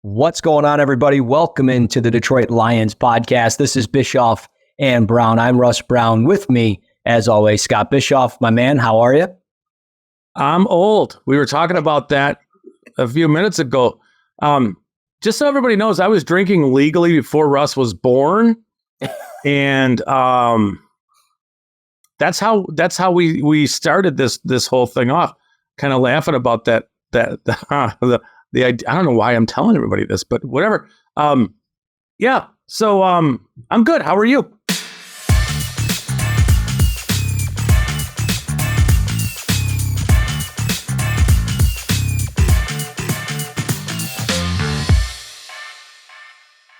What's going on, everybody? Welcome into the Detroit Lions podcast. This is Bischoff and Brown. I'm Russ Brown. With me, as always, Scott Bischoff. My man, how are you? I'm old. We were talking about that a few minutes ago. Just so everybody knows, I was drinking legally before Russ was born, and that's how we started this whole thing off. Kind of laughing about that. I don't know why I'm telling everybody this, but whatever. Yeah. So I'm good. How are you?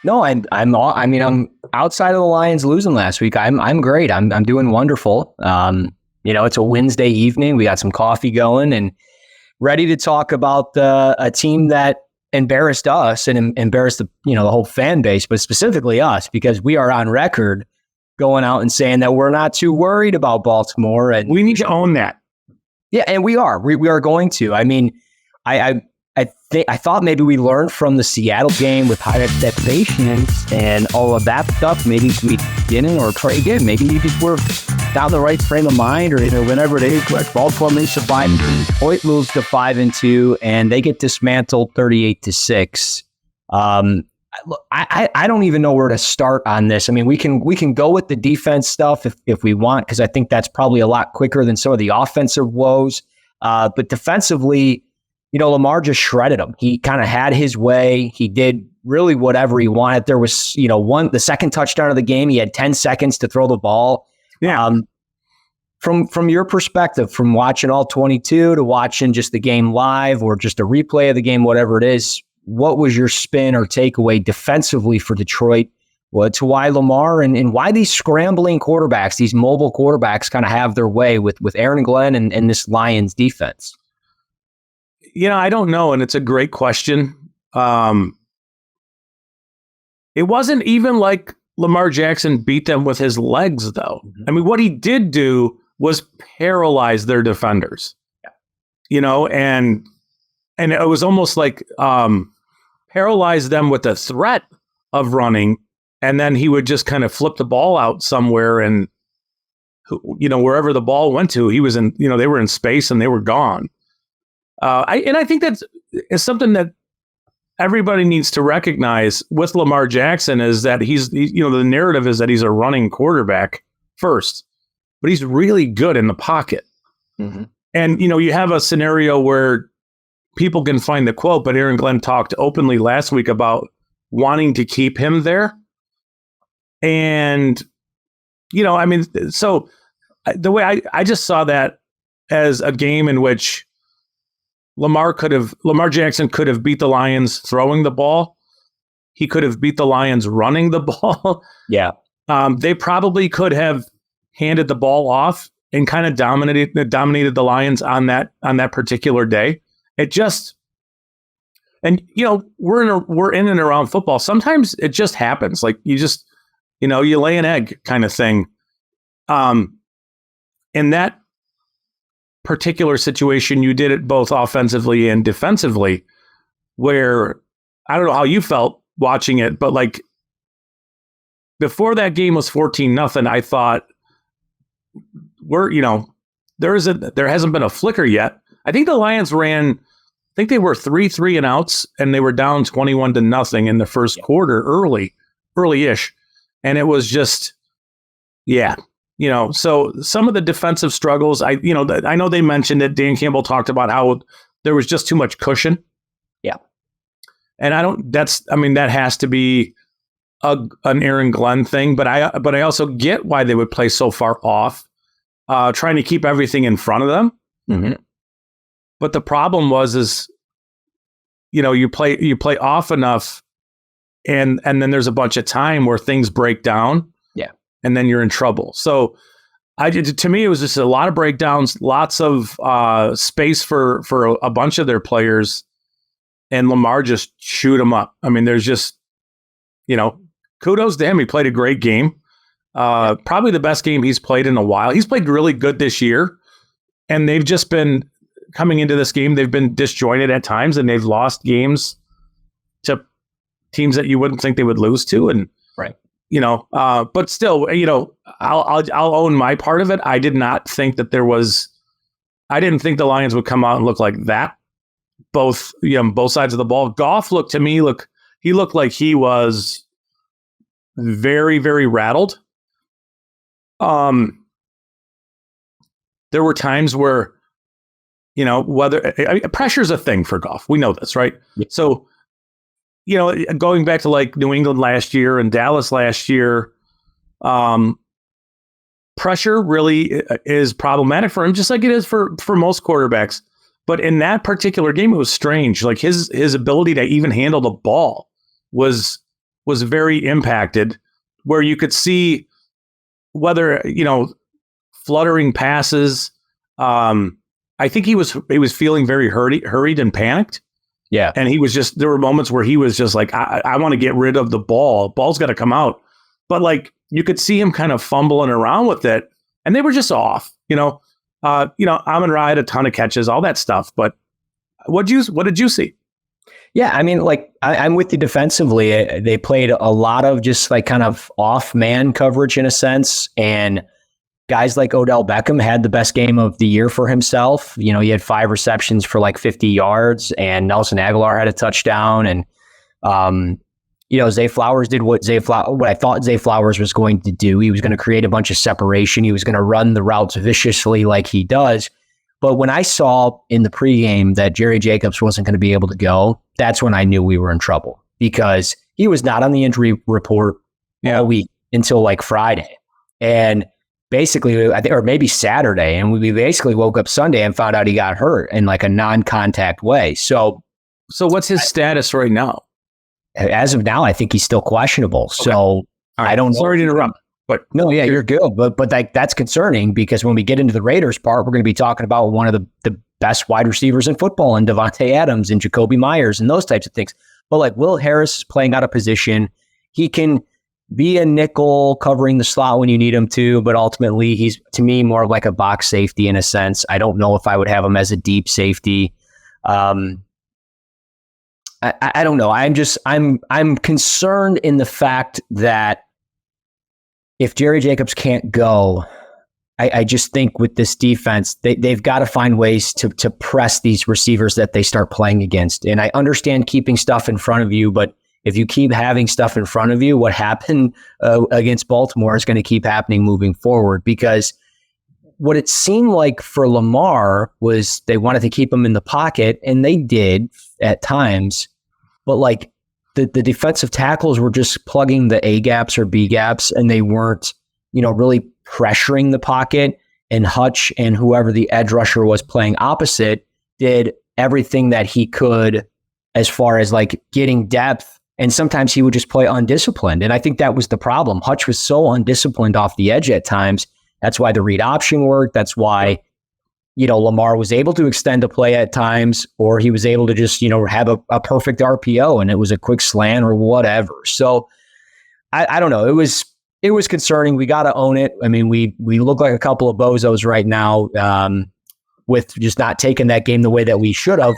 No, I'm outside of the Lions losing last week. I'm great. I'm doing wonderful. It's a Wednesday evening. We got some coffee going and ready to talk about a team that embarrassed us and embarrassed the whole fan base, but specifically us, because we are on record going out and saying that we're not too worried about Baltimore, and we need to own that. Yeah, and we are. We are going to. I mean, I thought maybe we learned from the Seattle game with high expectations and all of that stuff. Maybe we didn't, or try again. Maybe we just were down the right frame of mind, or whenever it is. Baltimore makes a 5-2. Detroit moves to 5-2, and they get dismantled 38-6. I don't even know where to start on this. I mean, we can go with the defense stuff if we want, because I think that's probably a lot quicker than some of the offensive woes. But defensively, Lamar just shredded him. He kind of had his way. He did really whatever he wanted. There was, the second touchdown of the game, he had 10 seconds to throw the ball. Yeah. From your perspective, from watching all 22 to watching just the game live or just a replay of the game, whatever it is, what was your spin or takeaway defensively for Detroit to why Lamar and why these scrambling quarterbacks, these mobile quarterbacks kind of have their way with Aaron Glenn and this Lions defense? I don't know, and it's a great question. It wasn't even like Lamar Jackson beat them with his legs, though. Mm-hmm. I mean, what he did do was paralyze their defenders. Yeah. And it was almost like paralyze them with the threat of running, and then he would just kind of flip the ball out somewhere, and wherever the ball went to, he was in. They were in space and they were gone. I think that's something that everybody needs to recognize with Lamar Jackson is that he's the narrative is that he's a running quarterback first, but he's really good in the pocket. Mm-hmm. And, you have a scenario where people can find the quote, but Aaron Glenn talked openly last week about wanting to keep him there. And, so the way I just saw that as a game in which Lamar Jackson could have beat the Lions throwing the ball. He could have beat the Lions running the ball. Yeah. They probably could have handed the ball off and kind of dominated the Lions on that particular day. It just, and we're in and around football. Sometimes it just happens. Like you just, you lay an egg kind of thing. In that particular situation, you did it both offensively and defensively, where I don't know how you felt watching it, but like before that game was 14-0, I thought there hasn't been a flicker yet. I think the Lions they were 3 and outs, and they were down 21-0 in the first quarter early-ish. And it was just, yeah. So some of the defensive struggles, I know they mentioned it. Dan Campbell talked about how there was just too much cushion. Yeah. And that has to be an Aaron Glenn thing, but I also get why they would play so far off, trying to keep everything in front of them. Mm-hmm. But the problem is you play off enough, and then there's a bunch of time where things break down. Yeah. And then you're in trouble. So to me, it was just a lot of breakdowns, lots of space for a bunch of their players, and Lamar just shoot them up. I mean, there's just, kudos to him. He played a great game. Probably the best game he's played in a while. He's played really good this year, and they've just been coming into this game. They've been disjointed at times, and they've lost games to teams that you wouldn't think they would lose to. And, right. But still, I'll own my part of it. I did not think that I didn't think the Lions would come out and look like that. Both sides of the ball. Goff looked like he was very, very rattled. There were times where, pressure's a thing for Goff. We know this, right? Yeah. So, going back to like New England last year and Dallas last year, pressure really is problematic for him, just like it is for most quarterbacks. But in that particular game, it was strange. Like his ability to even handle the ball was very impacted, where you could see whether, fluttering passes. I think he was feeling very hurried and panicked. Yeah. And there were moments where he was just like, I want to get rid of the ball. Ball's got to come out. But like, you could see him kind of fumbling around with it, and they were just off, Amon-Ra had a ton of catches, all that stuff. But what did you see? Yeah, I mean, like I'm with you defensively. They played a lot of just like kind of off man coverage in a sense, and guys like Odell Beckham had the best game of the year for himself. He had 5 receptions for like 50 yards, and Nelson Aguilar had a touchdown. And, Zay Flowers did what I thought Zay Flowers was going to do. He was going to create a bunch of separation. He was going to run the routes viciously like he does. But when I saw in the pregame that Jerry Jacobs wasn't going to be able to go, that's when I knew we were in trouble, because he was not on the injury report all week until like Friday. And basically, I think, or maybe Saturday, and we basically woke up Sunday and found out he got hurt in like a non-contact way. So what's his status right now? As of now, I think he's still questionable. Okay. So right. I don't know. Sorry to interrupt, but no, yeah, you're good. But that's concerning, because when we get into the Raiders part, we're going to be talking about one of the best wide receivers in football, and Devontae Adams and Jacoby Myers and those types of things. But like Will Harris is playing out of position. He can be a nickel covering the slot when you need him to, but ultimately he's, to me, more of like a box safety in a sense. I don't know if I would have him as a deep safety. I don't know. I'm concerned in the fact that if Jerry Jacobs can't go, I just think with this defense, they've got to find ways to press these receivers that they start playing against. And I understand keeping stuff in front of you, but if you keep having stuff in front of you, what happened against Baltimore is going to keep happening moving forward, because what it seemed like for Lamar was they wanted to keep him in the pocket, and they did at times, but like the defensive tackles were just plugging the A gaps or B gaps, and they weren't, really pressuring the pocket. And Hutch and whoever the edge rusher was playing opposite did everything that he could as far as like getting depth. And sometimes he would just play undisciplined. And I think that was the problem. Hutch was so undisciplined off the edge at times. That's why the read option worked. That's why, Lamar was able to extend a play at times, or he was able to just, have a perfect RPO and it was a quick slant or whatever. So I don't know. It was concerning. We got to own it. I mean, we look like a couple of bozos right now with just not taking that game the way that we should have.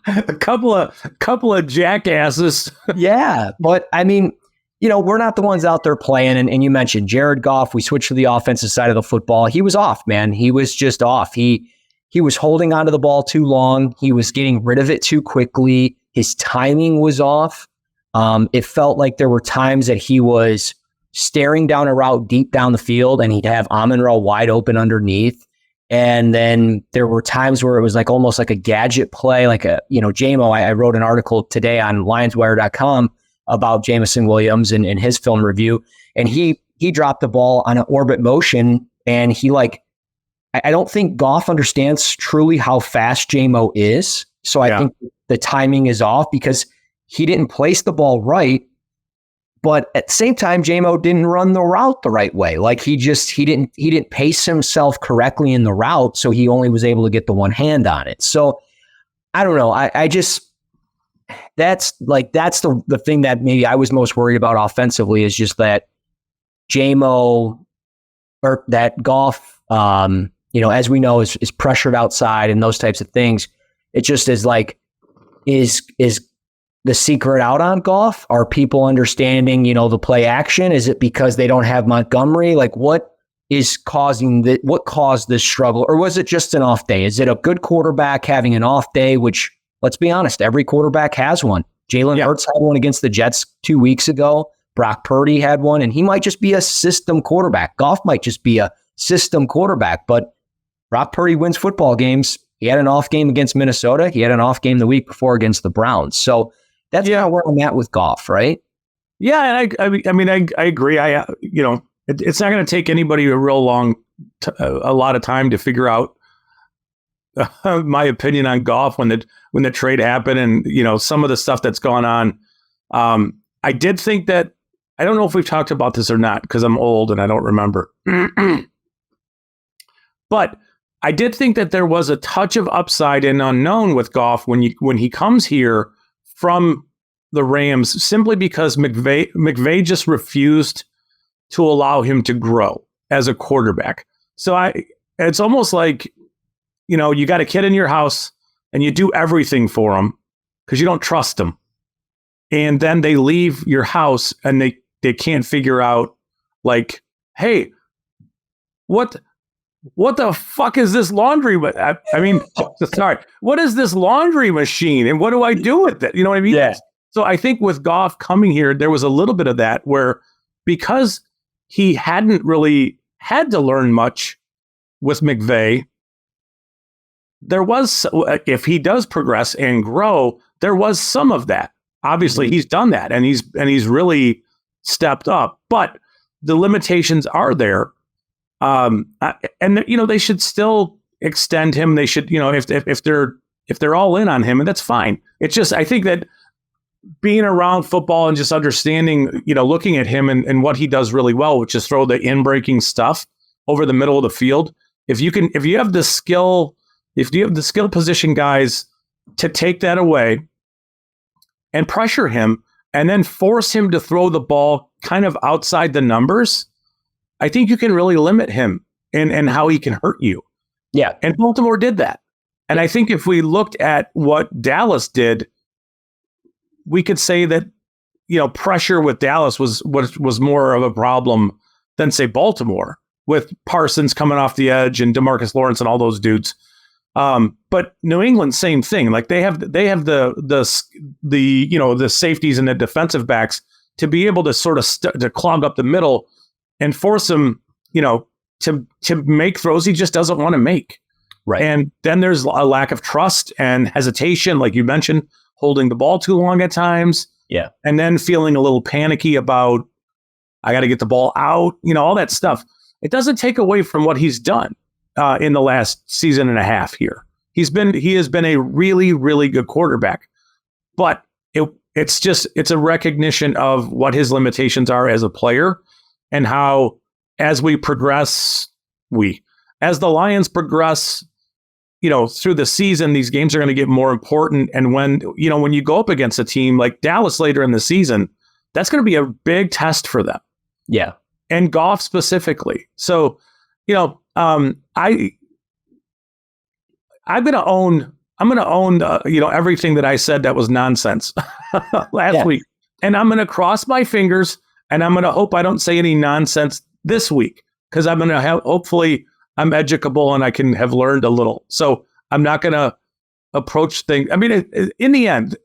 a couple of jackasses. Yeah. But I mean, we're not the ones out there playing. And you mentioned Jared Goff. We switched to the offensive side of the football. He was off, man. He was just off. He was holding onto the ball too long. He was getting rid of it too quickly. His timing was off. It felt like there were times that he was staring down a route deep down the field, and he'd have Amon-Ra wide open underneath. And then there were times where it was like almost like a gadget play, like Jamo. I wrote an article today on lionswire.com about Jameson Williams and his film review. And he dropped the ball on an orbit motion, and I don't think Goff understands truly how fast Jamo is. So I think the timing is off because he didn't place the ball right. But at the same time, Jamo didn't run the route the right way. Like he didn't pace himself correctly in the route, so he only was able to get the one hand on it. So I don't know. That's the thing that maybe I was most worried about offensively, is just that Jamo, or that Goff, as we know, is pressured outside and those types of things. It just is like, is the secret out on Goff? Are people understanding, the play action? Is it because they don't have Montgomery? Like, what is what caused this struggle? Or was it just an off day? Is it a good quarterback having an off day, which, let's be honest, every quarterback has one. Jalen Hurts had one against the Jets 2 weeks ago. Brock Purdy had one, and he might just be a system quarterback. Goff might just be a system quarterback, but Brock Purdy wins football games. He had an off game against Minnesota. He had an off game the week before against the Browns. So that's kind of where I'm at with Goff, right? Yeah, and I agree. It's not going to take anybody a lot of time to figure out my opinion on Goff when the trade happened, and some of the stuff that's gone on. I did think that, I don't know if we've talked about this or not because I'm old and I don't remember, but I did think that there was a touch of upside and unknown with Goff when he comes here from the Rams, simply because McVay just refused to allow him to grow as a quarterback. So it's almost like, you got a kid in your house and you do everything for him because you don't trust him. And then they leave your house and they can't figure out, like, hey, what the fuck is this laundry? Sorry, what is this laundry machine? And what do I do with it? You know what I mean? Yeah. So I think with Goff coming here, there was a little bit of that where, because he hadn't really had to learn much with McVay, there was, if he does progress and grow, there was some of that. Obviously, he's done that, and he's really stepped up. But the limitations are there, and they should still extend him. They should, if they're all in on him, and that's fine. It's just, I think that being around football and just understanding, looking at him and what he does really well, which is throw the in-breaking stuff over the middle of the field. If you have the skill position guys to take that away and pressure him and then force him to throw the ball kind of outside the numbers, I think you can really limit him and how he can hurt you. Yeah. And Baltimore did that. And I think if we looked at what Dallas did, we could say that, pressure with Dallas was more of a problem than, say, Baltimore, with Parsons coming off the edge and DeMarcus Lawrence and all those dudes. But New England, same thing. Like they have the safeties and the defensive backs to be able to sort of to clog up the middle and force him, to make throws he just doesn't want to make. Right. And then there's a lack of trust and hesitation, like you mentioned, holding the ball too long at times. Yeah. And then feeling a little panicky about, I got to get the ball out, all that stuff. It doesn't take away from what he's done in the last season and a half here. He has been a really, really good quarterback, but it's a recognition of what his limitations are as a player, and how, as we progress, as the Lions progress, through the season, these games are going to get more important. And when you go up against a team like Dallas later in the season, that's going to be a big test for them. Yeah. And Goff specifically. So, I'm going to own, everything that I said that was nonsense last week. And I'm going to cross my fingers, and I'm going to hope I don't say any nonsense this week, because I'm going to hopefully I'm educable and I can have learned a little. So I'm not going to approach things. I mean, in the end,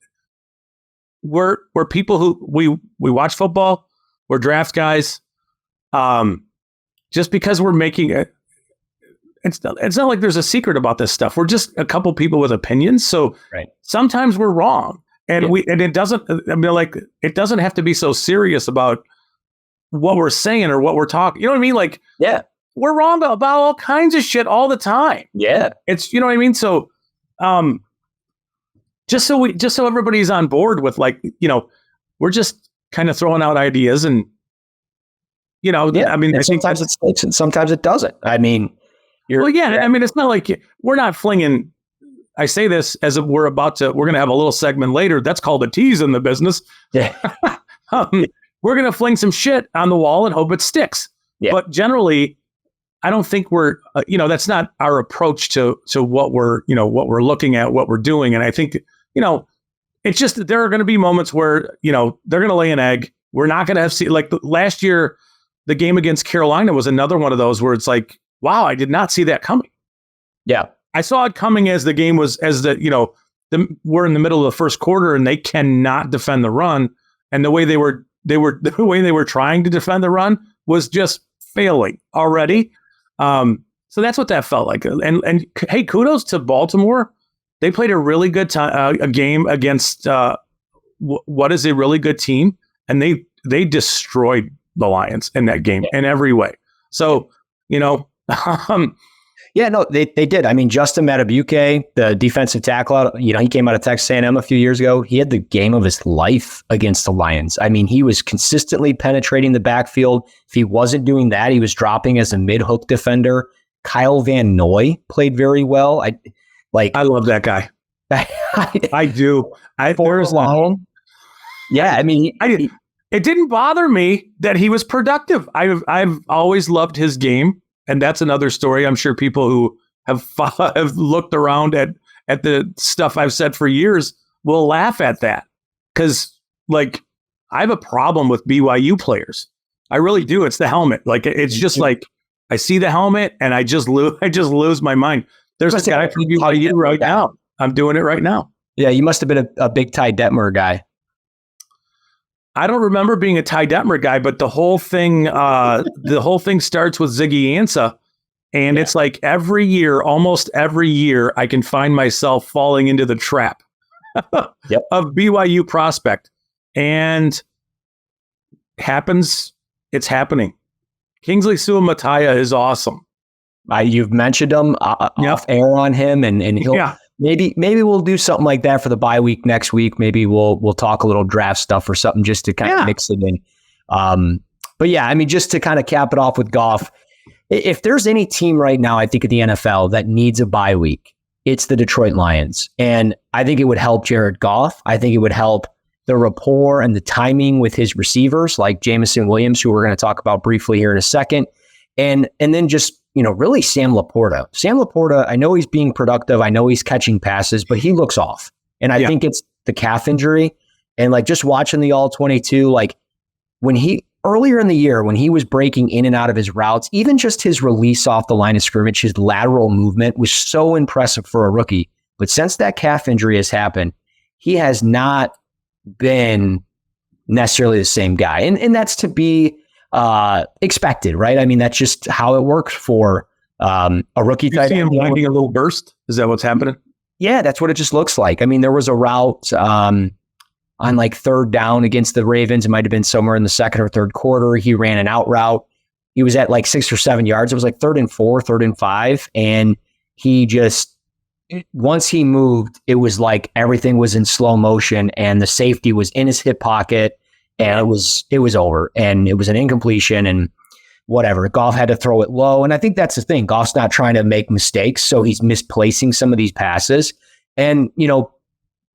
we're people who we watch football. We're draft guys. Just because we're making it, it's not like there's a secret about this stuff. We're just a couple people with opinions. So sometimes we're wrong, and it doesn't. I mean, like, it doesn't have to be so serious about what we're saying or what we're talking. You know what I mean? Like, we're wrong about all kinds of shit all the time. Yeah. It's, you know what I mean? So, just so everybody's on board with, like, we're just kind of throwing out ideas, and, I mean, sometimes it sticks and sometimes it doesn't. I mean, I mean, it's not like we're not flinging. I say this as if we're going to have a little segment later. That's called a tease in the business. Yeah. We're going to fling some shit on the wall and hope it sticks. Yeah. But generally, I don't think we're, that's not our approach to what we're looking at, what we're doing. And I think, it's just that there are going to be moments where, they're going to lay an egg. We're not going to have like last year, the game against Carolina was another one of those where it's like, wow, I did not see that coming. Yeah. I saw it coming as the game was, we're in the middle of the first quarter and they cannot defend the run. And the way they were trying to defend the run was just failing already. So that's what that felt like. And hey, kudos to Baltimore. They played a really good a game against what is a really good team, and they destroyed the Lions in that game in every way. So yeah, no, they did. I mean, Justin Matabuke, the defensive tackle, he came out of Texas A&M a few years ago. He had the game of his life against the Lions. I mean, he was consistently penetrating the backfield. If he wasn't doing that, he was dropping as a mid-hook defender. Kyle Van Noy played very well. I love that guy. I do. Yeah, I mean, it didn't bother me that he was productive. I've always loved his game, and that's another story. I'm sure people who have looked around at the stuff I've said for years will laugh at that, because I have a problem with BYU players. I really do. It's the helmet. It's just I see the helmet and I just lose my mind. There's a guy from BYU right now. I'm doing it right now. Yeah, you must have been a big Ty Detmer guy. I don't remember being a Ty Detmer guy, but the whole thing starts with Ziggy Ansah, and it's like almost every year, I can find myself falling into the trap of BYU prospect, and it's happening. Kingsley Suamataia is awesome. You've mentioned him off air on him, and he'll maybe we'll do something like that for the bye week next week. Maybe we'll talk a little draft stuff or something just to kind of mix it in. But yeah, I mean, just to kind of cap it off with Goff, if there's any team right now, I think in the NFL that needs a bye week, it's the Detroit Lions, and I think it would help Jared Goff. I think it would help the rapport and the timing with his receivers like Jameson Williams, who we're going to talk about briefly here in a second. And then just, really Sam Laporta. Sam Laporta, I know he's being productive. I know he's catching passes, but he looks off. And I think it's the calf injury. And just watching the All-22, when earlier in the year, when he was breaking in and out of his routes, even just his release off the line of scrimmage, his lateral movement was so impressive for a rookie. But since that calf injury has happened, he has not been necessarily the same guy. And that's to be expected, right? I mean, that's just how it works for a rookie. You see him finding a little burst? Is that what's happening? Yeah, that's what it just looks like. I mean, there was a route on third down against the Ravens. It might have been somewhere in the second or third quarter. He ran an out route. He was at 6 or 7 yards. It was 3rd and 4, 3rd and 5. And he just, once he moved, it was like everything was in slow motion and the safety was in his hip pocket, and it was over, and it was an incompletion and whatever. Goff had to throw it low. And I think that's the thing. Goff's not trying to make mistakes, so he's misplacing some of these passes. And,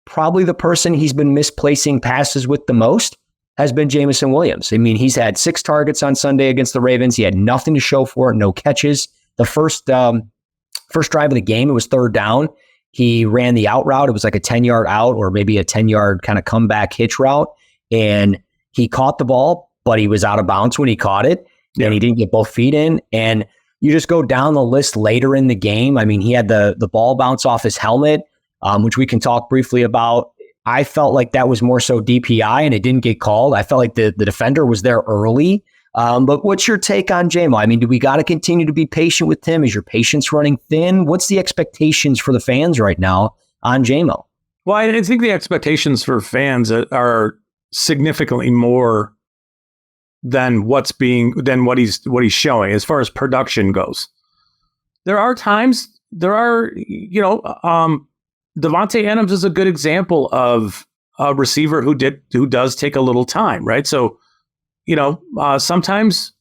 probably the person he's been misplacing passes with the most has been Jameson Williams. I mean, he's had 6 targets on Sunday against the Ravens. He had nothing to show for it, no catches. The first drive of the game, it was 3rd down. He ran the out route. It was like a 10-yard out or maybe a 10-yard kind of comeback hitch route. And he caught the ball, but he was out of bounds when he caught it. And he didn't get both feet in. And you just go down the list later in the game. I mean, he had the ball bounce off his helmet, which we can talk briefly about. I felt like that was more so DPI and it didn't get called. I felt like the defender was there early. But what's your take on Jamo? I mean, do we got to continue to be patient with him? Is your patience running thin? What's the expectations for the fans right now on Jamo? Well, I think the expectations for fans are significantly more than what he's showing as far as production goes. Devontae Adams is a good example of a receiver who does take a little time, right? So, sometimes,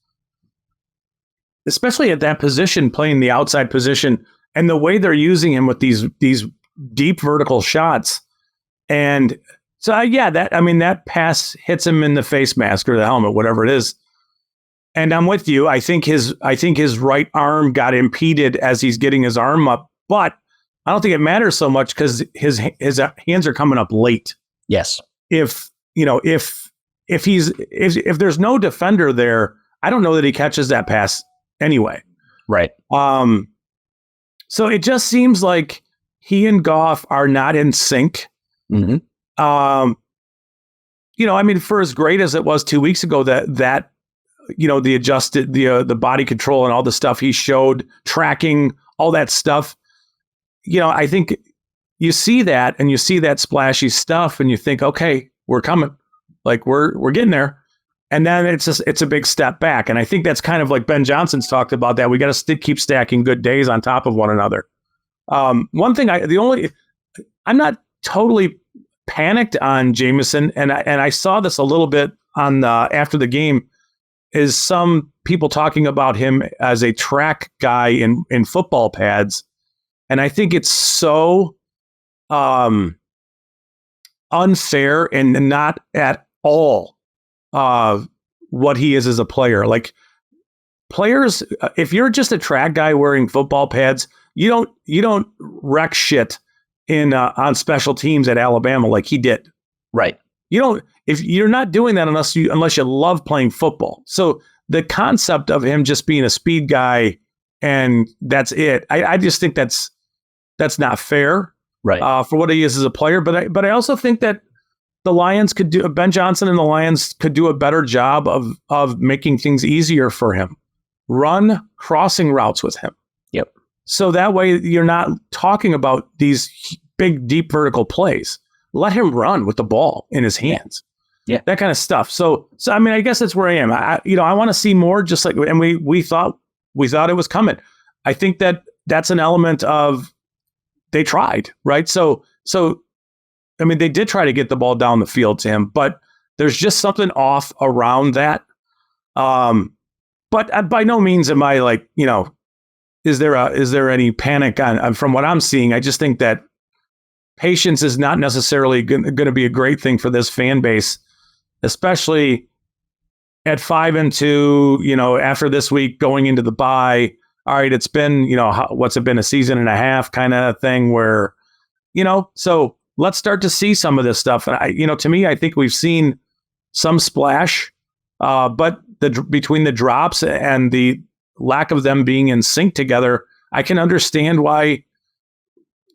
especially at that position, playing the outside position, and the way they're using him with these deep vertical shots, and so that pass hits him in the face mask or the helmet, whatever it is. And I'm with you. I think his right arm got impeded as he's getting his arm up, but I don't think it matters so much because his hands are coming up late. Yes. If there's no defender there, I don't know that he catches that pass anyway. Right. So it just seems like he and Goff are not in sync. Mm-hmm. For as great as it was 2 weeks ago, that the adjusted, the body control and all the stuff he showed, tracking, all that stuff, I think you see that and you see that splashy stuff and you think, okay, we're coming, like we're getting there. And then it's a big step back. And I think that's kind of like Ben Johnson's talked about, that we got to keep stacking good days on top of one another. One thing I'm not totally panicked on Jameson, and I saw this a little bit on after the game, is some people talking about him as a track guy in football pads. And I think it's so unfair and not at all what he is as a player. Like, players, if you're just a track guy wearing football pads, you don't wreck shit in on special teams at Alabama like he did. Right. If you're not doing that unless you love playing football. So the concept of him just being a speed guy and that's it, I just think that's not fair. Right. For what he is as a player. But I also think that the Lions Ben Johnson and the Lions could do a better job of making things easier for him. Run crossing routes with him. Yep. So that way you're not talking about these big, deep vertical plays. Let him run with the ball in his hands. Yeah. That kind of stuff. So I guess that's where I am. I want to see more, just like, and we thought it was coming. I think that's an element of, they tried, right? So they did try to get the ball down the field to him, but there's just something off around that. But by no means am I like, is there any panic on from what I'm seeing? I just think that patience is not necessarily going to be a great thing for this fan base, especially at 5-2, after this week going into the bye. All right, it's been, what's it been, a season and a half kind of thing where, so let's start to see some of this stuff. And to me, I think we've seen some splash, but between the drops and the lack of them being in sync together, I can understand why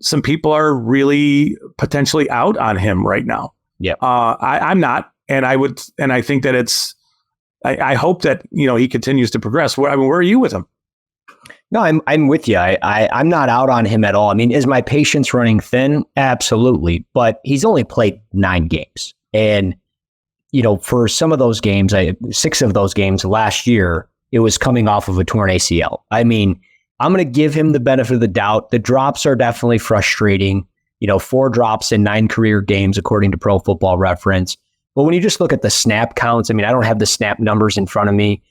some people are really potentially out on him right now. Yeah. I'm not, and I think that I hope that, he continues to progress. Where are you with him? No, I'm with you. I'm not out on him at all. I mean, is my patience running thin? Absolutely. But he's only played 9 games. And, for some of those games, 6 of those games last year, it was coming off of a torn ACL. I mean, I'm going to give him the benefit of the doubt. The drops are definitely frustrating. 4 drops in 9 career games, according to Pro Football Reference. But when you just look at the snap counts, I mean, I don't have the snap numbers in front of me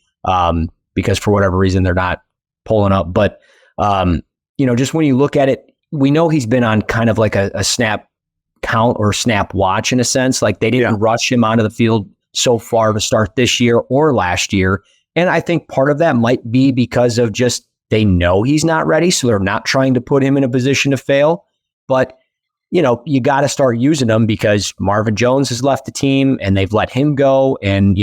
because for whatever reason, they're not pulling up. But, just when you look at it, we know he's been on kind of like a snap count or snap watch in a sense. Like, they didn't rush him onto the field so far to start this year or last year. And I think part of that might be because of just, they know he's not ready. So they're not trying to put him in a position to fail. But, you got to start using him because Marvin Jones has left the team and they've let him go. And,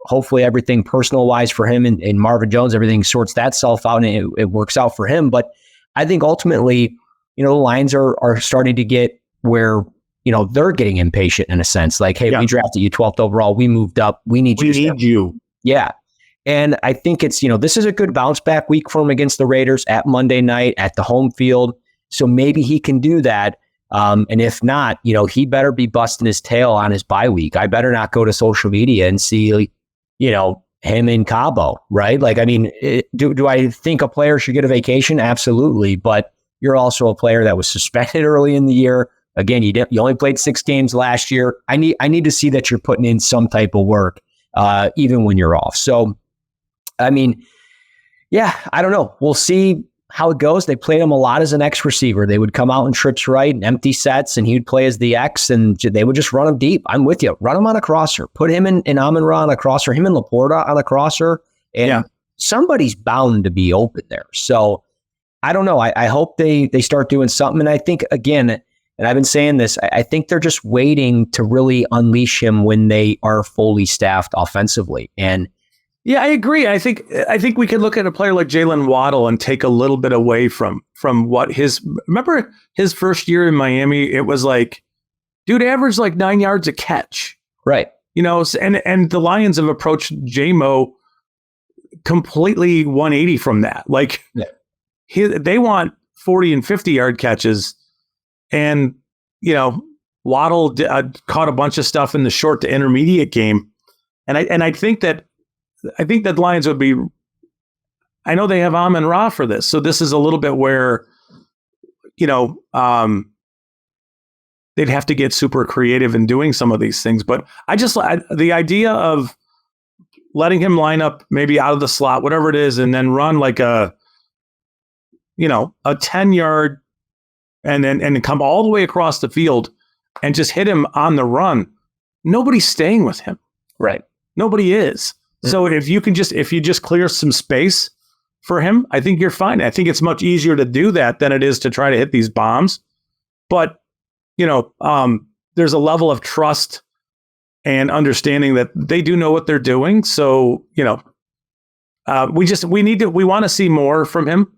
hopefully everything personal wise for him and Marvin Jones, everything sorts that self out and it works out for him. But I think ultimately, the Lions are starting to get where, they're getting impatient in a sense. Like, hey, we drafted you 12th overall. We moved up. We need you. Yeah. And I think it's, this is a good bounce back week for him against the Raiders at Monday night at the home field. So maybe he can do that. And if not, he better be busting his tail on his bye week. I better not go to social media and see, him in Cabo, right? Like, I mean, do I think a player should get a vacation? Absolutely. But you're also a player that was suspended early in the year. Again, you only played 6 games last year. I need to see that you're putting in some type of work, even when you're off. So, I mean, yeah, I don't know. We'll see how it goes. They played him a lot as an X receiver. They would come out in trips right and empty sets, and he'd play as the X, and they would just run him deep. I'm with you. Run him on a crosser. Put him in Amon-Ra on a crosser, him and Laporta on a crosser, and somebody's bound to be open there. So I don't know. I hope they start doing something. And I think, again, And I've been saying this, I think they're just waiting to really unleash him when they are fully staffed offensively. And yeah, I agree. I think we could look at a player like Jalen Waddle and take a little bit away from what remember his first year in Miami, it was like, dude averaged like 9 yards a catch. Right. And the Lions have approached Jamo completely 180 from that. Like they want 40 and 50-yard catches. And, Waddle caught a bunch of stuff in the short to intermediate game. And I think that the Lions would be, I know they have Amon-Ra for this. So this is a little bit where, they'd have to get super creative in doing some of these things. But the idea of letting him line up maybe out of the slot, whatever it is, and then run like a 10-yard and then come all the way across the field and just hit him on the run. Nobody's staying with him. Right. Nobody is. So if you just clear some space for him, I think you're fine. I think it's much easier to do that than it is to try to hit these bombs. But, there's a level of trust and understanding that they do know what they're doing. So, we want to see more from him.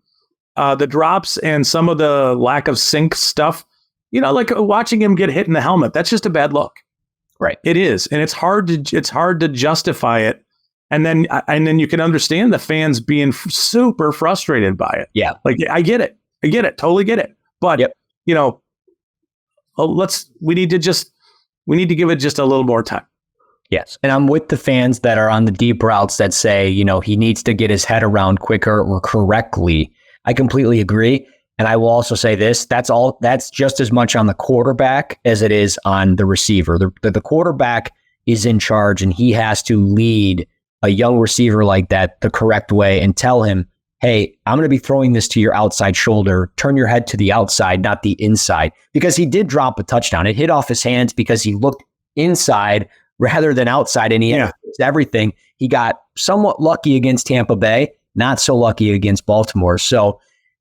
The drops and some of the lack of sync stuff, like watching him get hit in the helmet, that's just a bad look. Right. It is. And it's hard to justify it. And then you can understand the fans being super frustrated by it. Yeah. Like, I get it. Totally get it. But, we need to give it just a little more time. Yes. And I'm with the fans that are on the deep routes that say, he needs to get his head around quicker or correctly. I completely agree. And I will also say this, that's just as much on the quarterback as it is on the receiver. The quarterback is in charge and he has to lead a young receiver like that the correct way and tell him, hey, I'm going to be throwing this to your outside shoulder. Turn your head to the outside, not the inside. Because he did drop a touchdown. It hit off his hands because he looked inside rather than outside, and he had everything. He got somewhat lucky against Tampa Bay, not so lucky against Baltimore. So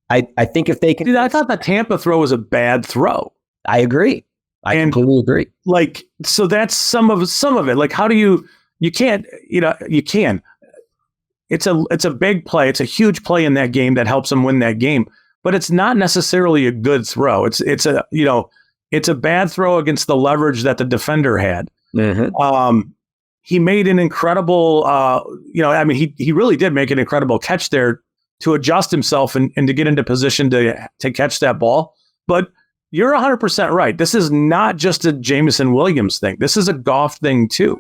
I think if they can... Dude, I thought the Tampa throw was a bad throw. I agree. I completely agree. Like, so that's some of it. Like, how do you can't, you can. It's a big play. It's a huge play in that game that helps them win that game. But it's not necessarily a good throw. It's a bad throw against the leverage that the defender had. Mm-hmm. He made an incredible, he really did make an incredible catch there to adjust himself and to get into position to catch that ball. But you're 100% right. This is not just a Jameson Williams thing. This is a Goff thing too.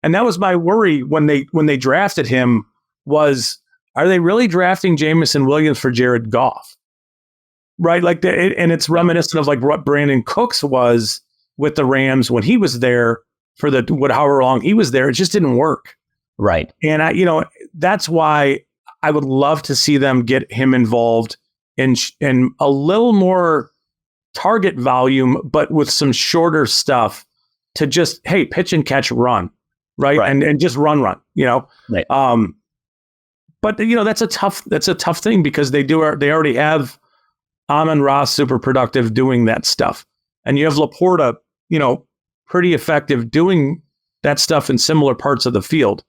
And that was my worry when they drafted him was, are they really drafting Jameson Williams for Jared Goff? Right? Like, and it's reminiscent of like what Brandon Cooks was with the Rams when he was there for however long he was there. It just didn't work. Right. And that's why I would love to see them get him involved in a little more target volume, but with some shorter stuff to just, hey, pitch and catch, run, right? And just run, Right. But that's a tough thing because they already have Amon-Ra super productive doing that stuff, and you have Laporta, pretty effective doing that stuff in similar parts of the field.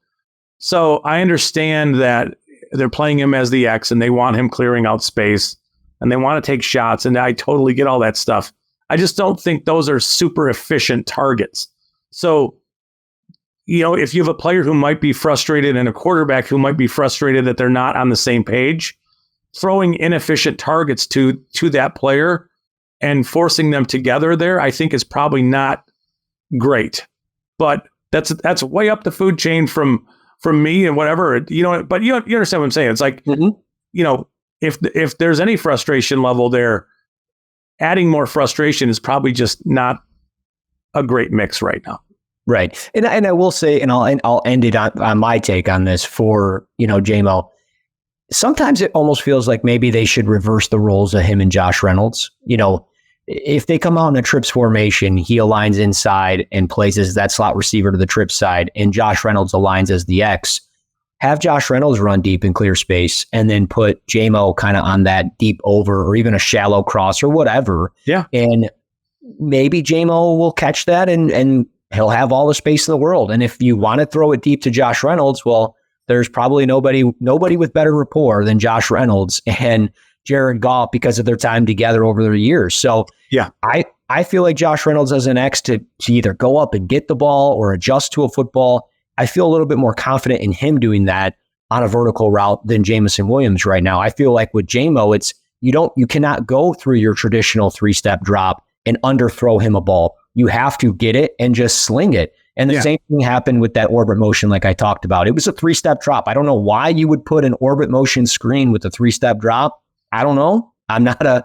So I understand that they're playing him as the X and they want him clearing out space and they want to take shots. And I totally get all that stuff. I just don't think those are super efficient targets. So, if you have a player who might be frustrated and a quarterback who might be frustrated that they're not on the same page, throwing inefficient targets to that player and forcing them together there, I think is probably not great. But that's way up the food chain from me and whatever, but you understand what I'm saying. It's like, if there's any frustration level there, adding more frustration is probably just not a great mix right now. Right. And I will say, and I'll end it on my take on this for, Jamo. Sometimes it almost feels like maybe they should reverse the roles of him and Josh Reynolds. If they come out in a trips formation, he aligns inside and plays as that slot receiver to the trip side, and Josh Reynolds aligns as the X. Have Josh Reynolds run deep in clear space and then put Jamo kind of on that deep over or even a shallow cross or whatever. Yeah. And maybe Jamo will catch that and he'll have all the space in the world. And if you want to throw it deep to Josh Reynolds, well, there's probably nobody with better rapport than Josh Reynolds and Jared Goff because of their time together over the years. So yeah, I feel like Josh Reynolds has an X to either go up and get the ball or adjust to a football. I feel a little bit more confident in him doing that on a vertical route than Jameson Williams right now. I feel like with Jamo, it's you cannot go through your traditional 3-step drop and underthrow him a ball. You have to get it and just sling it. And the same thing happened with that orbit motion like I talked about. It was a 3-step drop. I don't know why you would put an orbit motion screen with a 3-step drop. I don't know. I'm not an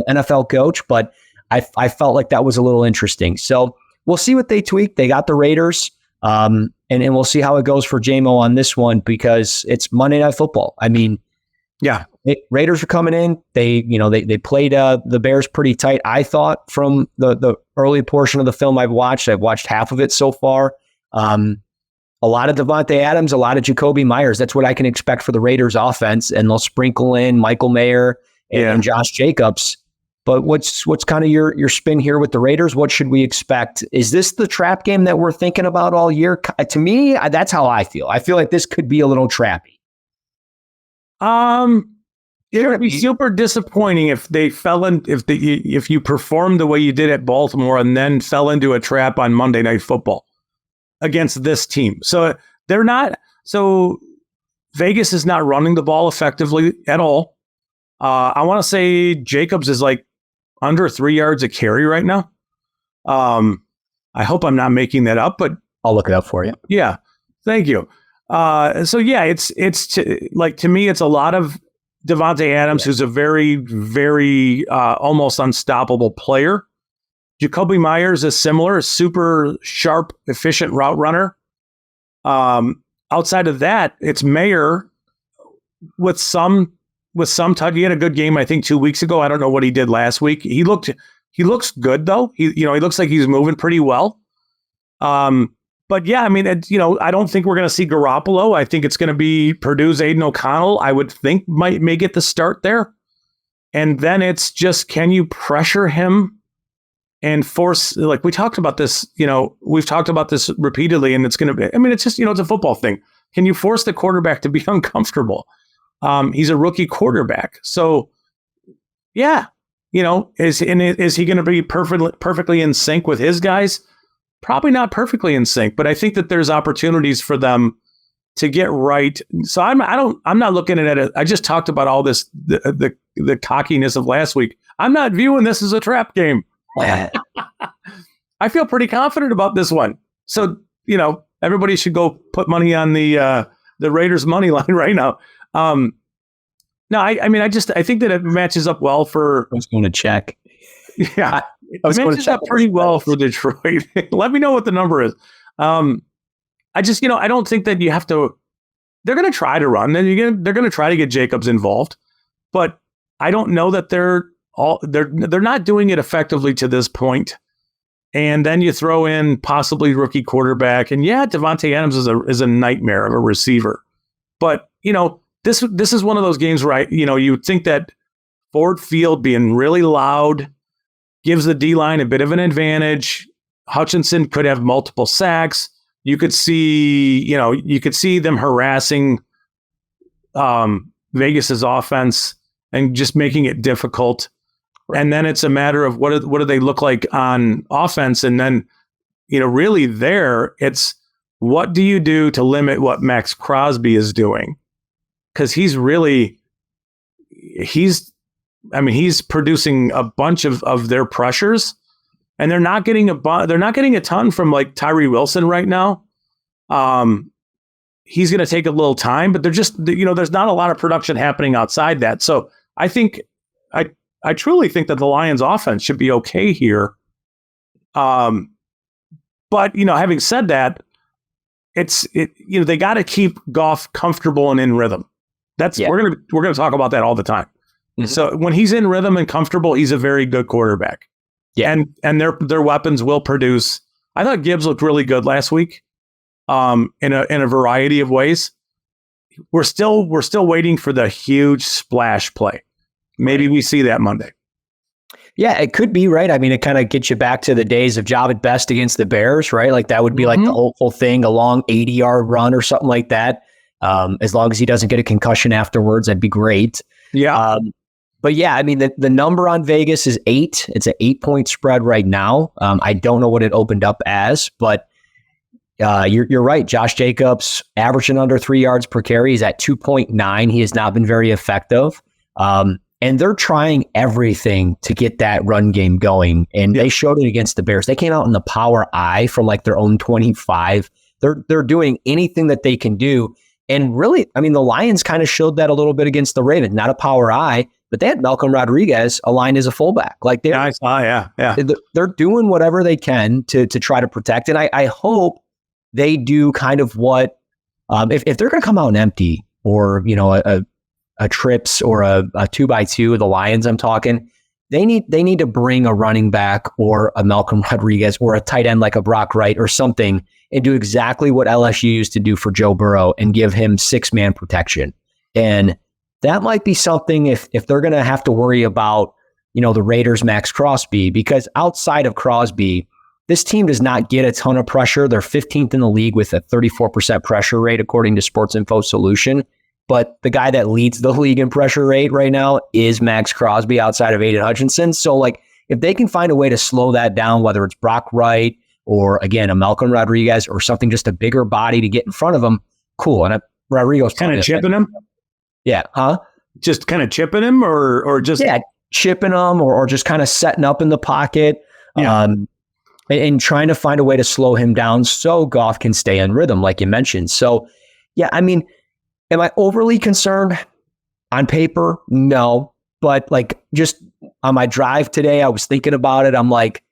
NFL coach, but I felt like that was a little interesting. So we'll see what they tweak. They got the Raiders. And we'll see how it goes for Jamo on this one because it's Monday Night Football. I mean, Raiders are coming in. They played the Bears pretty tight. I thought from the early portion of the film I've watched half of it so far. A lot of Devontae Adams, a lot of Jacoby Myers. That's what I can expect for the Raiders offense. And they'll sprinkle in Michael Mayer and Josh Jacobs. But what's kind of your spin here with the Raiders? What should we expect? Is this the trap game that we're thinking about all year? To me, that's how I feel. I feel like this could be a little trappy. It would be super disappointing if they if you performed the way you did at Baltimore and then fell into a trap on Monday Night Football against this team. So Vegas is not running the ball effectively at all. I want to say Jacobs is like under 3 yards a carry right now. I hope I'm not making that up, but I'll look it up for you. Yeah. Thank you. To me, it's a lot of Devontae Adams, who's a very, very almost unstoppable player. Jacoby Myers is similar, a super sharp, efficient route runner. Outside of that, it's Mayer with some touch. He had a good game, I think, 2 weeks ago. I don't know what he did last week. He looks good though. He looks like he's moving pretty well. But yeah, I mean, I don't think we're going to see Garoppolo. I think it's going to be Purdue's Aiden O'Connell. I would think may get the start there. And then it's just, can you pressure him and force, like we talked about this, we've talked about this repeatedly, and it's going to be, I mean, it's just, it's a football thing. Can you force the quarterback to be uncomfortable? He's a rookie quarterback. So yeah, is he going to be perfectly in sync with his guys? Probably not perfectly in sync, but I think that there's opportunities for them to get right. So I'm not looking at it. I just talked about all this, the cockiness of last week. I'm not viewing this as a trap game. I feel pretty confident about this one. So, everybody should go put money on the Raiders money line right now. No, I think that it matches up well for. I was going to check. Yeah. It matches up pretty well for Detroit. Let me know what the number is. I don't think that you have to. They're going to try to run, and they're going to try to get Jacobs involved, but I don't know that they're not doing it effectively to this point. And then you throw in possibly rookie quarterback, and Devontae Adams is a nightmare of a receiver. But this is one of those games where you would think that Ford Field being really loud gives the D-line a bit of an advantage. Hutchinson could have multiple sacks. You could see them harassing Vegas's offense and just making it difficult. Right. And then it's a matter of what do they look like on offense? And then, really there, it's what do you do to limit what Max Crosby is doing? Because he's producing a bunch of their pressures, and they're not getting a ton from like Tyree Wilson right now. He's going to take a little time, but they're just, there's not a lot of production happening outside that. So I think I truly think that the Lions offense should be okay here. But having said that, they got to keep Goff comfortable and in rhythm. We're going to talk about that all the time. Mm-hmm. So when he's in rhythm and comfortable, he's a very good quarterback. Yeah. And their weapons will produce. I thought Gibbs looked really good last week, in a variety of ways. We're still waiting for the huge splash play. Maybe we see that Monday. Yeah, it could be, right? I mean, it kind of gets you back to the days of job at best against the Bears, right? Like that would be like the hopeful thing, a long 80-yard run or something like that. As long as he doesn't get a concussion afterwards, that'd be great. Yeah. But yeah, I mean, the number on Vegas is 8. It's an 8-point spread right now. I don't know what it opened up as, but you're right. Josh Jacobs averaging under 3 yards per carry. He's at 2.9. He has not been very effective. And they're trying everything to get that run game going. And they showed it against the Bears. They came out in the power I from like their own 25. They're doing anything that they can do. And really, I mean, the Lions kind of showed that a little bit against the Ravens. Not a power I, but they had Malcolm Rodriguez aligned as a fullback. Like they're doing whatever they can to try to protect. And I hope they do kind of what if they're going to come out empty or a trips or a 2x2, the Lions I'm talking, they need to bring a running back or a Malcolm Rodriguez or a tight end like a Brock Wright or something and do exactly what LSU used to do for Joe Burrow and give him 6-man protection. And that might be something if they're going to have to worry about, the Raiders' Max Crosby, because outside of Crosby, this team does not get a ton of pressure. They're 15th in the league with a 34% pressure rate, according to Sports Info Solution. But the guy that leads the league in pressure rate right now is Max Crosby outside of Aiden Hutchinson. So, like, if they can find a way to slow that down, whether it's Brock Wright or, again, a Malcolm Rodriguez or something, just a bigger body to get in front of him, cool. And Rodriguez kind of chipping him? Yeah. Huh? Just kind of chipping him or just... Yeah, chipping him or just kind of setting up in the pocket. Yeah. And trying to find a way to slow him down so Goff can stay in rhythm, like you mentioned. So, yeah, I mean, am I overly concerned on paper? No. But like just on my drive today, I was thinking about it. I'm like,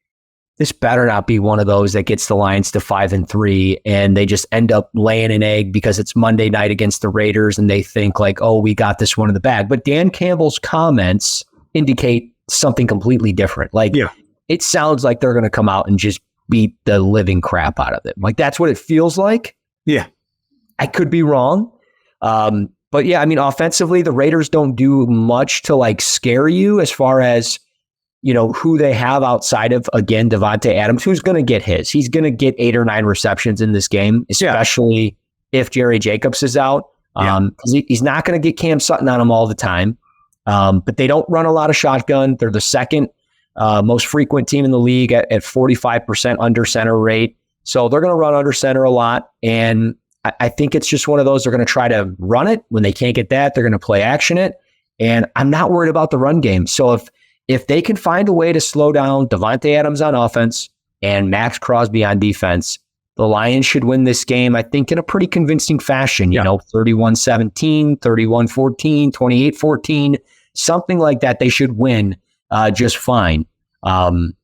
this better not be one of those that gets the Lions to 5-3 and they just end up laying an egg because it's Monday night against the Raiders and they think like, oh, we got this one in the bag. But Dan Campbell's comments indicate something completely different. Like, it sounds like they're going to come out and just beat the living crap out of it. Like, that's what it feels like. Yeah. I could be wrong. But yeah, I mean, offensively, the Raiders don't do much to like scare you as far as, who they have outside of, again, Devontae Adams, who's going to get his. He's going to get 8 or 9 receptions in this game, especially if Jerry Jacobs is out. He's not going to get Cam Sutton on him all the time. But they don't run a lot of shotgun. They're the second most frequent team in the league at 45% under center rate. So they're going to run under center a lot. And I think it's just one of those, they're going to try to run it. When they can't get that, they're going to play action it. And I'm not worried about the run game. So if they can find a way to slow down Devontae Adams on offense and Max Crosby on defense, the Lions should win this game, I think, in a pretty convincing fashion, 31-17, 31-14, 28-14, something like that. They should win just fine. And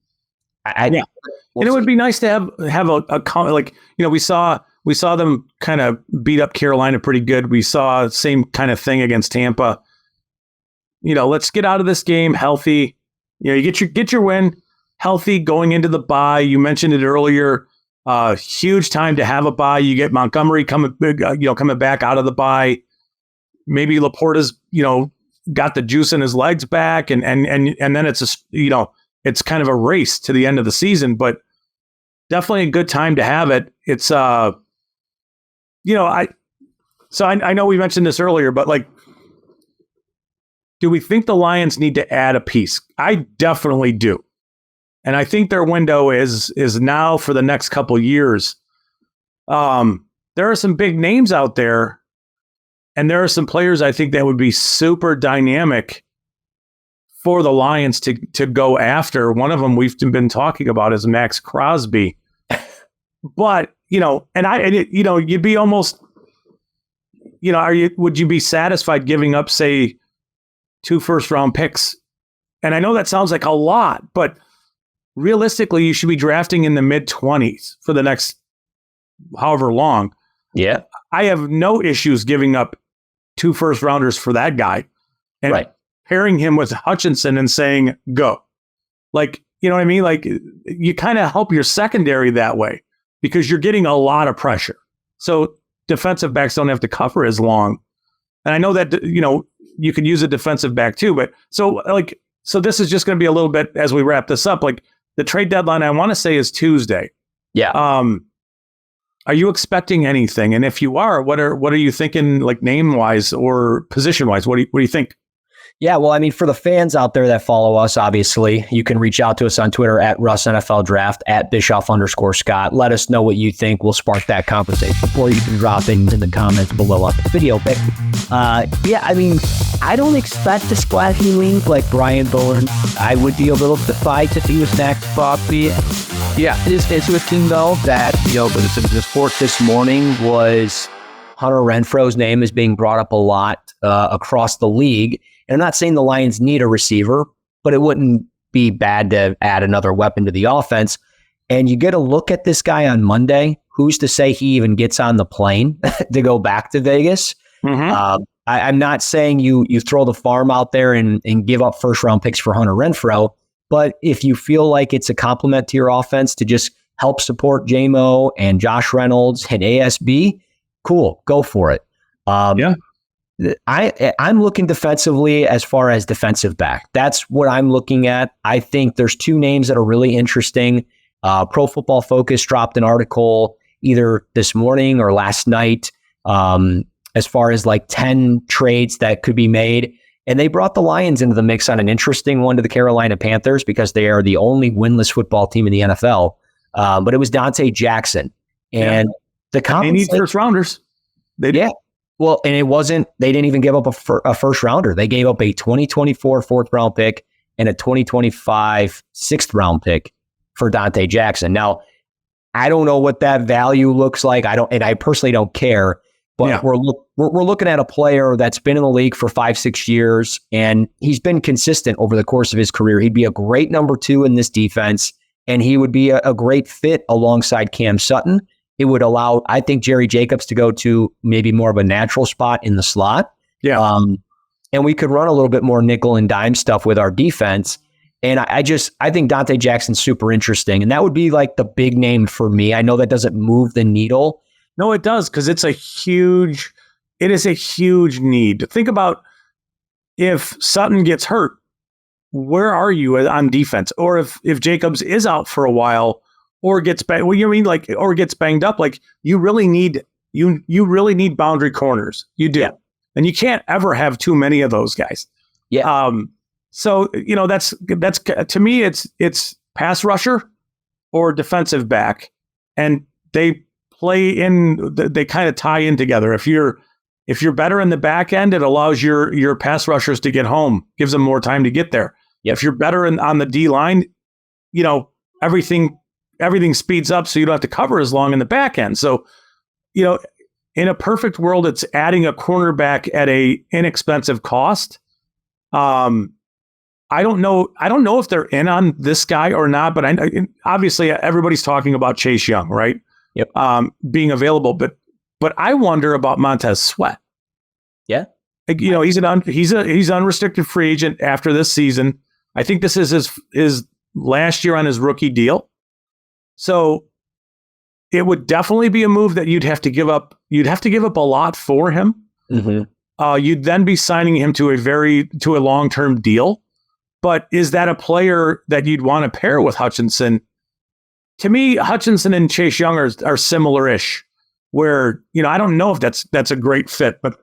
it would be nice to have a like, we saw them kind of beat up Carolina pretty good. We saw the same kind of thing against Tampa. Let's get out of this game healthy. You get your win healthy going into the bye. You mentioned it earlier. Huge time to have a bye. You get Montgomery coming back out of the bye. Maybe Laporta's, got the juice in his legs back, and then it's kind of a race to the end of the season. But definitely a good time to have it. It's I know we mentioned this earlier, but like, do we think the Lions need to add a piece? I definitely do. And I think their window is now for the next couple years. There are some big names out there, and there are some players I think that would be super dynamic for the Lions to go after. One of them we've been talking about is Max Crosby. But, you'd be almost, would you be satisfied giving up, say, 2 first-round picks? And I know that sounds like a lot, but realistically, you should be drafting in the mid-20s for the next however long. Yeah. I have no issues giving up 2 first-rounders for that guy and pairing him with Hutchinson and saying, go. Like, you know what I mean? Like, you kind of help your secondary that way because you're getting a lot of pressure. So defensive backs don't have to cover as long. And I know that, you could use a defensive back too, but so like So this is just going to be a little bit as we wrap this up. Like the trade deadline, I want to say is Tuesday. Yeah. Are you expecting anything? And if you are, what are you thinking, like name wise or position wise? What do you think? Yeah, well, I mean, for the fans out there that follow us, obviously, you can reach out to us on Twitter at RussNFLDraft, at Bischoff_Scott. Let us know what you think. We'll spark that conversation. Or you can drop in the comments below on the video. But yeah, I mean, I don't expect a splashy link like Brian Bowen. I would be a little surprised if he was next, Bobby. Yeah, it is interesting, though, that, the sport this morning was Hunter Renfro's name is being brought up a lot across the league. And I'm not saying the Lions need a receiver, but it wouldn't be bad to add another weapon to the offense. And you get a look at this guy on Monday. Who's to say he even gets on the plane to go back to Vegas? Mm-hmm. I'm not saying you throw the farm out there and give up first-round picks for Hunter Renfro, but if you feel like it's a compliment to your offense to just help support Jamo and Josh Reynolds and ASB, cool, go for it. Yeah. I'm looking defensively as far as defensive back. That's what I'm looking at. I think there's two names that are really interesting. Pro Football Focus dropped an article either this morning or last night as far as like 10 trades that could be made. And they brought the Lions into the mix on an interesting one to the Carolina Panthers because they are the only winless football team in the NFL. But it was Dante Jackson. And the they need first rounders. They do. Yeah. Well, and it wasn't, they didn't even give up a first rounder. They gave up a 2024 fourth round pick and a 2025 sixth round pick for Dante Jackson. Now, I don't know what that value looks like. I personally don't care, but we're looking at a player that's been in the league for 5-6 years, and he's been consistent over the course of his career. He'd be a great number 2 in this defense, and he would be a great fit alongside Cam Sutton. It would allow, I think, Jerry Jacobs to go to maybe more of a natural spot in the slot. Yeah. And we could run a little bit more nickel and dime stuff with our defense. And I think Dante Jackson's super interesting. And that would be like the big name for me. I know that doesn't move the needle. No, it does, because it is a huge need. Think about if Sutton gets hurt, where are you on defense? Or if Jacobs is out for a while, or gets gets banged up, like you really need boundary corners. You do. Yeah. And you can't ever have too many of those guys. Yeah. So, that's to me, it's pass rusher or defensive back, and they kind of tie in together. If you're better in the back end, it allows your pass rushers to get home, gives them more time to get there. Yep. If you're better on the D line, everything speeds up, so you don't have to cover as long in the back end. So, in a perfect world, it's adding a cornerback at a inexpensive cost. I don't know if they're in on this guy or not, but obviously everybody's talking about Chase Young, right? Yep. Being available, but I wonder about Montez Sweat. Yeah. He's unrestricted free agent after this season. I think this is his last year on his rookie deal. So it would definitely be a move that you'd have to give up. You'd have to give up a lot for him. Mm-hmm. You'd then be signing him to a long-term deal. But is that a player that you'd want to pair with Hutchinson? To me, Hutchinson and Chase Young are similar-ish, where, I don't know if that's a great fit, but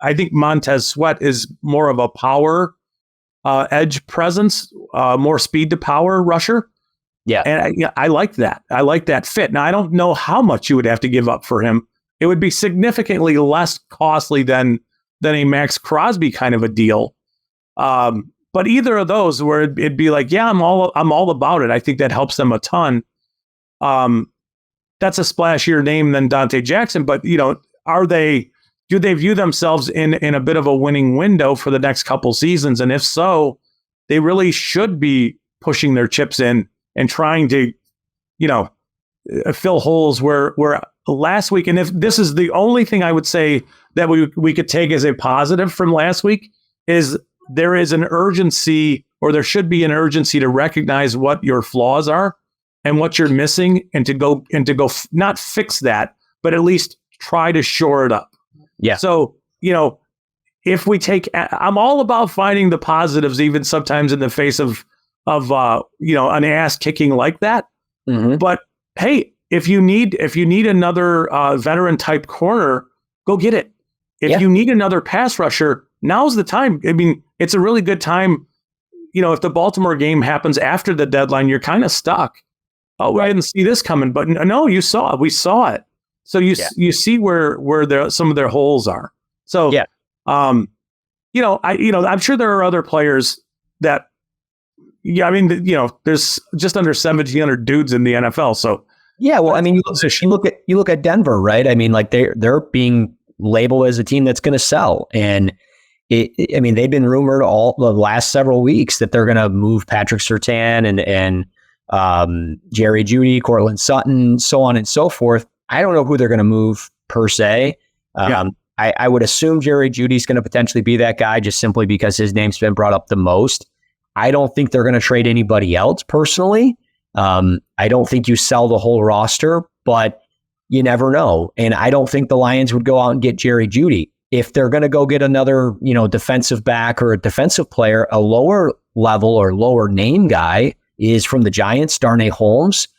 I think Montez Sweat is more of a power edge presence, more speed to power rusher. Yeah. And I like that. I like that fit. Now, I don't know how much you would have to give up for him. It would be significantly less costly than a Max Crosby kind of a deal. But either of those, where it'd be like, yeah, I'm all about it. I think that helps them a ton. That's a splashier name than Dante Jackson, but do they view themselves in a bit of a winning window for the next couple seasons? And if so, they really should be pushing their chips in and trying to, fill holes where last week, and if this is the only thing I would say that we could take as a positive from last week, is there is an urgency, or there should be an urgency, to recognize what your flaws are and what you're missing, and to go not fix that, but at least try to shore it up. Yeah. So, if we take, I'm all about finding the positives, even sometimes in the face of an ass kicking like that. Mm-hmm. But hey, if you need another veteran type corner, go get it. If you need another pass rusher, now's the time. I mean, it's a really good time. If the Baltimore game happens after the deadline, you're kind of stuck. Oh, I didn't see this coming, but no, we saw it. So you see where some of their holes are. So I'm sure there are other players that. Yeah, I mean, there's just under 1,700 dudes in the NFL. So yeah, well, I mean, you look at Denver, right? I mean, like they're being labeled as a team that's going to sell, and they've been rumored all the last several weeks that they're going to move Patrick Surtain and Jerry Jeudy, Cortland Sutton, so on and so forth. I don't know who they're going to move per se. I would assume Jerry Jeudy's going to potentially be that guy, just simply because his name's been brought up the most. I don't think they're going to trade anybody else personally. I don't think you sell the whole roster, but you never know. And I don't think the Lions would go out and get Jerry Jeudy. If they're going to go get another, defensive back or a defensive player, a lower level or lower name guy is from the Giants, Darnay Holmes.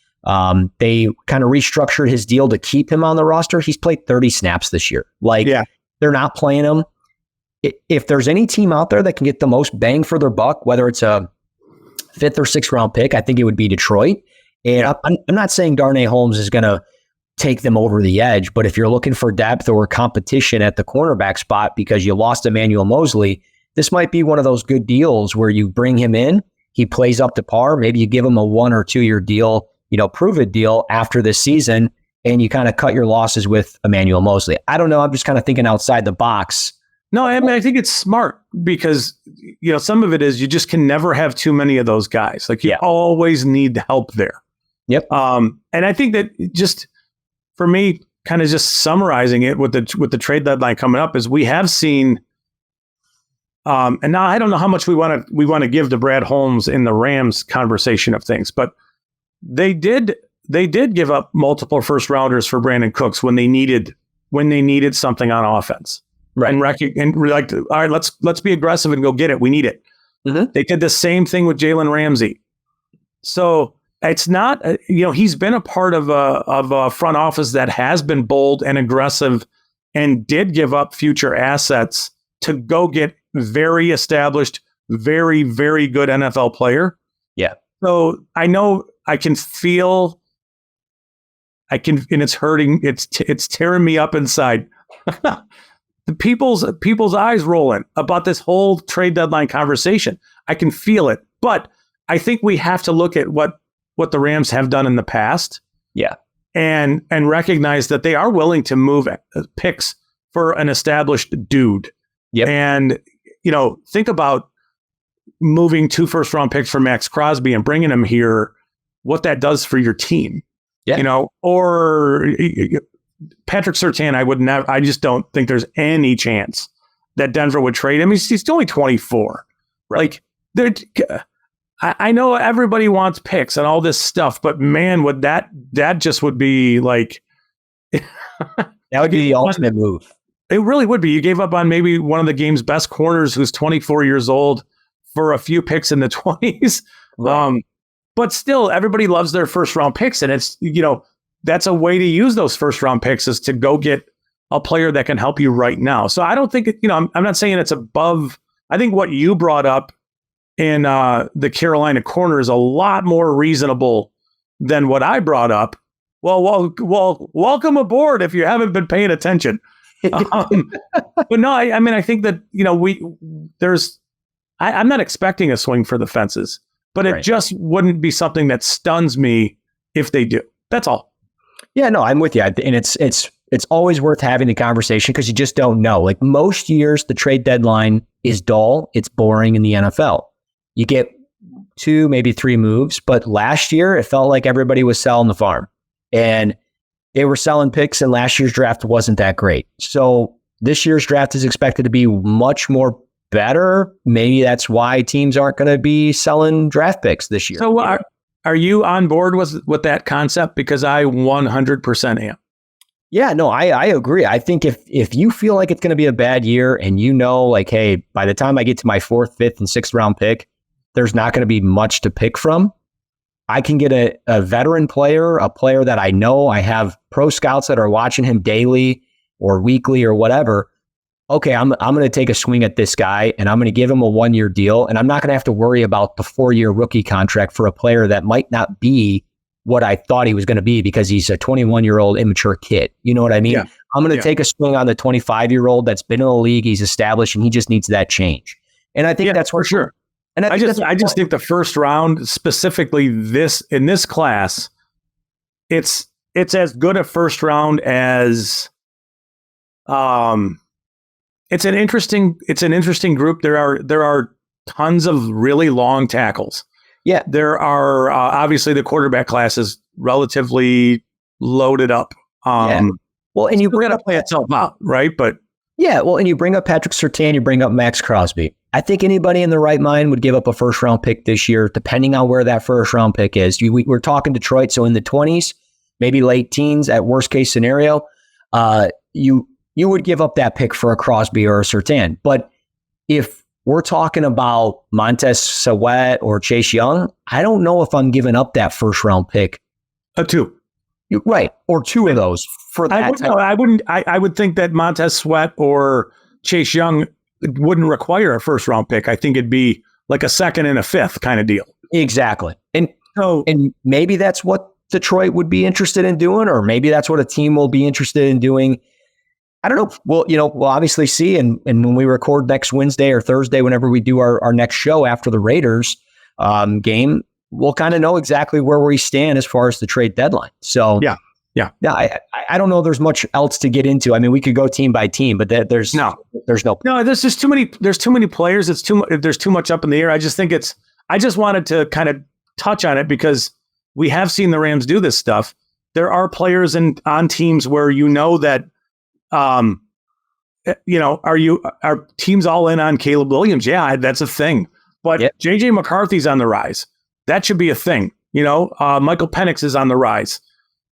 They kind of restructured his deal to keep him on the roster. He's played 30 snaps this year. They're not playing him. If there's any team out there that can get the most bang for their buck, whether it's a 5th or 6th round pick, I think it would be Detroit. And I'm not saying Darnay Holmes is going to take them over the edge, but if you're looking for depth or competition at the cornerback spot because you lost Emmanuel Moseley, this might be one of those good deals where you bring him in, he plays up to par, maybe you give him a 1 or 2 year deal, prove-it deal after this season, and you kind of cut your losses with Emmanuel Moseley. I don't know. I'm just kind of thinking outside the box. No, I mean, I think it's smart because, some of it is you just can never have too many of those guys. Like you always need help there. Yep. And I think that just for me, kind of just summarizing it with the trade deadline coming up is we have seen, and now I don't know how much we want to give to Brad Holmes in the Rams conversation of things, but they did give up multiple first rounders for Brandon Cooks when they needed something on offense. Right. And like, all right, let's be aggressive and go get it. We need it. Mm-hmm. They did the same thing with Jalen Ramsey. So it's not, he's been a part of a front office that has been bold and aggressive and did give up future assets to go get very established, very, very good NFL player. Yeah. So I know and it's hurting. It's tearing me up inside. The people's eyes rolling about this whole trade deadline conversation. I can feel it, but I think we have to look at what the Rams have done in the past. Yeah. And recognize that they are willing to move picks for an established dude. Yep. And, think about moving 2 first-round picks for Max Crosby and bringing him here, what that does for your team. Yeah. Or Patrick Surtain, I just don't think there's any chance that Denver would trade him. He's only 24. Right. Like, I know everybody wants picks and all this stuff, but man, would that just would be like that would be the ultimate move. It really would be. You gave up on maybe one of the game's best corners who's 24 years old for a few picks in the 20s. Right. But still, everybody loves their first round picks, and it's that's a way to use those first round picks is to go get a player that can help you right now. So I don't think, I'm not saying it's above. I think what you brought up in the Carolina corner is a lot more reasonable than what I brought up. Well, welcome aboard if you haven't been paying attention. But no, I think that, I'm not expecting a swing for the fences, but it just wouldn't be something that stuns me if they do. That's all. Yeah, no, I'm with you. And it's always worth having the conversation because you just don't know. Like most years, the trade deadline is dull. It's boring in the NFL. You get 2, maybe 3 moves. But last year, it felt like everybody was selling the farm. And they were selling picks, and last year's draft wasn't that great. So this year's draft is expected to be much more better. Maybe that's why teams aren't going to be selling draft picks this year. So are you on board with that concept? Because I 100% am. Yeah, no, I agree. I think if you feel like it's going to be a bad year and you know, like, hey, by the time I get to my 4th, 5th, and 6th round pick, there's not going to be much to pick from. I can get a veteran player, a player that I know. I have pro scouts that are watching him daily or weekly or whatever. Okay, I'm going to take a swing at this guy and I'm going to give him a 1-year deal. And I'm not going to have to worry about the 4-year rookie contract for a player that might not be what I thought he was going to be because he's a 21-year-old immature kid. You know what I mean? Yeah. I'm going to take a swing on the 25-year-old that's been in the league, he's established, and he just needs that change. And I think that's for sure. And I just think the first round, specifically in this class, it's as good a first round as it's an interesting group. There are tons of really long tackles. Yeah, there are obviously the quarterback class is relatively loaded up. Well, and you bring up play itself out, right? But and you bring up Patrick Surtain, you bring up Max Crosby. I think anybody in their right mind would give up a first round pick this year, depending on where that first round pick is. We're talking Detroit, so in the 20s, maybe late teens at worst case scenario, you would give up that pick for a Crosby or a Surtain. But if we're talking about Montez Sweat or Chase Young, I don't know if I'm giving up that first round pick. A 2. Right. Or 2 of those for that. I would think that Montez Sweat or Chase Young wouldn't require a first round pick. I think it'd be like a 2nd and a 5th kind of deal. Exactly. And maybe that's what Detroit would be interested in doing, or maybe that's what a team will be interested in doing. I don't know. We'll obviously see. And when we record next Wednesday or Thursday, whenever we do our next show after the Raiders game, we'll kind of know exactly where we stand as far as the trade deadline. So yeah. I don't know. There's much else to get into. I mean, we could go team by team, but there's no. There's just too many. There's too many players. There's too much up in the air. I just wanted to kind of touch on it because we have seen the Rams do this stuff. There are players on teams where that. Are teams all in on Caleb Williams? Yeah, that's a thing. But JJ McCarthy's on the rise. That should be a thing. Michael Penix is on the rise.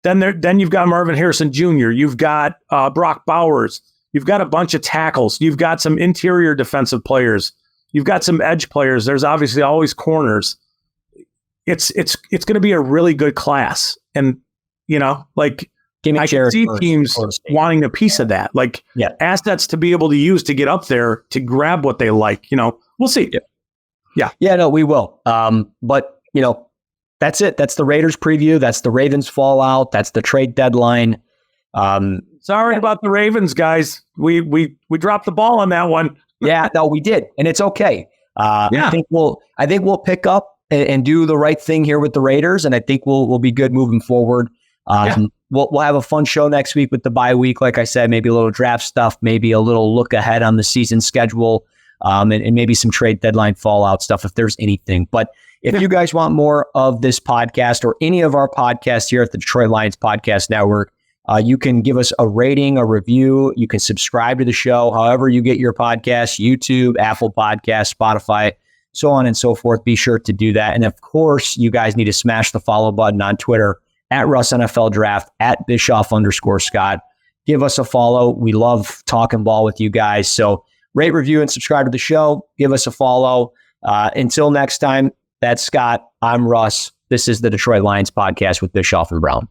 Then you've got Marvin Harrison Jr. You've got Brock Bowers. You've got a bunch of tackles. You've got some interior defensive players. You've got some edge players. There's obviously always corners. It's going to be a really good class. And I can see teams wanting a piece of that, assets to be able to use to get up there to grab what they like. We'll see. Yeah, no, we will. But that's it. That's the Raiders preview. That's the Ravens fallout. That's the trade deadline. Sorry about the Ravens, guys. We dropped the ball on that one. Yeah, no, we did, and it's okay. I think we'll pick up and do the right thing here with the Raiders, and I think we'll be good moving forward. We'll have a fun show next week with the bye week. Like I said, maybe a little draft stuff, maybe a little look ahead on the season schedule, and maybe some trade deadline fallout stuff if there's anything. But if you guys want more of this podcast or any of our podcasts here at the Detroit Lions Podcast Network, you can give us a rating, a review. You can subscribe to the show, however you get your podcasts, YouTube, Apple Podcasts, Spotify, so on and so forth. Be sure to do that. And of course, you guys need to smash the follow button on Twitter at Russ NFL Draft, at Bischoff_Scott. Give us a follow. We love talking ball with you guys. So rate, review, and subscribe to the show. Give us a follow. Until next time, that's Scott. I'm Russ. This is the Detroit Lions Podcast with Bischoff and Brown.